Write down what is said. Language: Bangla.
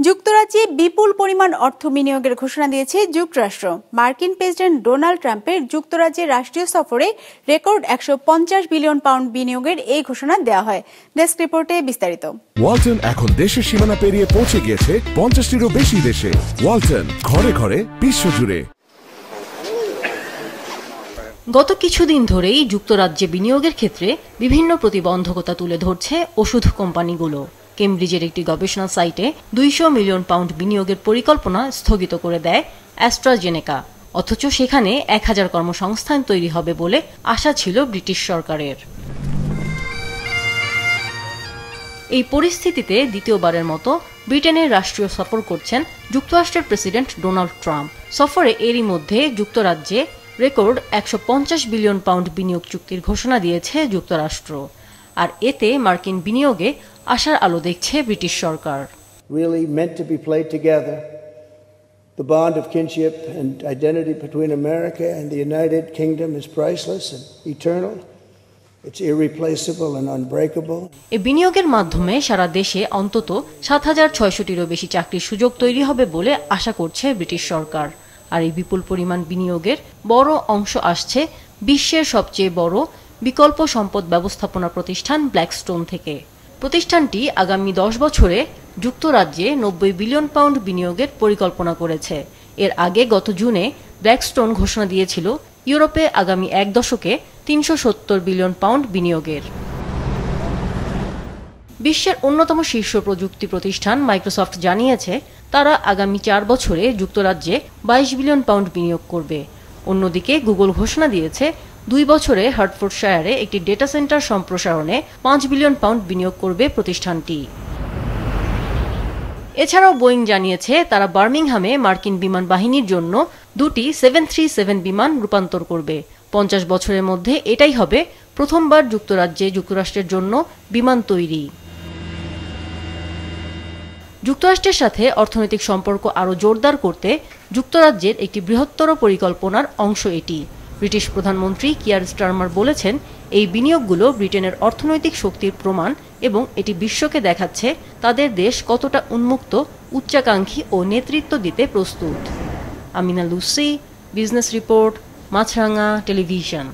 যুক্তরাজ্যে বিপুল পরিমাণ অর্থ বিনিয়োগের ঘোষণা দিয়েছে যুক্তরাষ্ট্র। মার্কিন প্রেসিডেন্ট ডোনাল্ড ট্রাম্পের যুক্তরাজ্যের রাষ্ট্রীয় সফরে রেকর্ড 150 বিলিয়ন পাউন্ড বিনিয়োগের এই ঘোষণা দেওয়া হয়। ডেস্ক রিপোর্টে বিস্তারিত। ওয়ালটন এখন দেশের সীমানা পেরিয়ে পৌঁছে গিয়েছে 50টিরও বেশি দেশে। ওয়ালটন, ঘরে ঘরে বিশ্বজুড়ে। গত কিছুদিন ধরেই যুক্তরাজ্যে বিনিয়োগের ক্ষেত্রে বিভিন্ন প্রতিবন্ধকতা তুলে ধরছে ওষুধ কোম্পানিগুলো। কেমব্রিজের একটি গবেষণা সাইটে 200 মিলিয়ন পাউন্ড বিনিয়োগের পরিকল্পনা স্থগিত করে দেয় অ্যাস্ট্রাজেনেকা, অথচ সেখানে 1000 কর্মসংস্থান তৈরি হবে বলে আশা ছিল ব্রিটিশ সরকারের। এই পরিস্থিতিতে দ্বিতীয়বারের মতো ব্রিটেনের রাষ্ট্রীয় সফর করছেন যুক্তরাষ্ট্রের প্রেসিডেন্ট ডোনাল্ড ট্রাম্প। সফরে এরই মধ্যে যুক্তরাজ্যে রেকর্ড 150 বিলিয়ন পাউন্ড বিনিয়োগ চুক্তির ঘোষণা দিয়েছে যুক্তরাষ্ট্র, আর এতে মার্কিন বিনিয়োগে আশার আলো দেখছে British Sarkar. Really meant to be played together. The bond of kinship and identity between America and the United Kingdom is priceless and eternal. It's irreplaceable and unbreakable. এই বিনিয়োগের মাধ্যমে সারা দেশে অন্তত 7600টিরও বেশি চাকরির সুযোগ তৈরি হবে বলে আশা করছে ব্রিটিশ সরকার। আর এই বিপুল পরিমাণ বিনিয়োগের বড় অংশ আসছে বিশ্বের সবচেয়ে বড় বিকল্প সম্পদ ব্যবস্থাপনা প্রতিষ্ঠান ব্ল্যাকস্টোন থেকে। প্রতিষ্ঠানটি আগামী 10 বছরে যুক্তরাজ্যে 90 বিলিয়ন পাউন্ড বিনিয়োগের পরিকল্পনা করেছে। এর আগে গত জুনে ব্ল্যাকস্টোন ঘোষণা দিয়েছিল ইউরোপে আগামী 1 দশকে 370 বিলিয়ন পাউন্ড বিনিয়োগের। বিশ্বের অন্যতম শীর্ষ প্রযুক্তি প্রতিষ্ঠান মাইক্রোসফট জানিয়েছে তারা আগামী 4 বছরে যুক্তরাজ্যে 22 বিলিয়ন পাউন্ড বিনিয়োগ করবে। অন্যদিকে গুগল ঘোষণা দিয়েছে 2 বছরে হার্টফোর্ডশায়ারে একটি ডেটা সেন্টার সম্প্রসারণে 5 বিলিয়ন পাউন্ড বিনিয়োগ করবে প্রতিষ্ঠানটি। এছাড়াও বোয়িং জানিয়েছে তারা বার্মিংহামে মার্কিন বিমান বাহিনীর জন্য 2টি 737 বিমান রূপান্তর করবে। 50 বছরের মধ্যে এটাই হবে প্রথমবার যুক্তরাজ্যে যুক্তরাষ্ট্রের জন্য বিমান তৈরি। যুক্তরাষ্ট্রের সাথে অর্থনৈতিক সম্পর্ক আরও জোরদার করতে যুক্তরাজ্যের একটি বৃহত্তর পরিকল্পনার অংশ এটি। ব্রিটিশ প্রধানমন্ত্রী কিয়ার স্টারমার বলেছেন এই বিনিয়োগগুলো ব্রিটেনের অর্থনৈতিক শক্তির প্রমাণ এবং এটি বিশ্বকে দেখাচ্ছে তাদের দেশ কতটা উন্মুক্ত, উচ্চাকাঙ্ক্ষী ও নেতৃত্ব দিতে প্রস্তুত। আমিনা লুসি, বিজনেস রিপোর্ট, মাছরাঙা টেলিভিশন।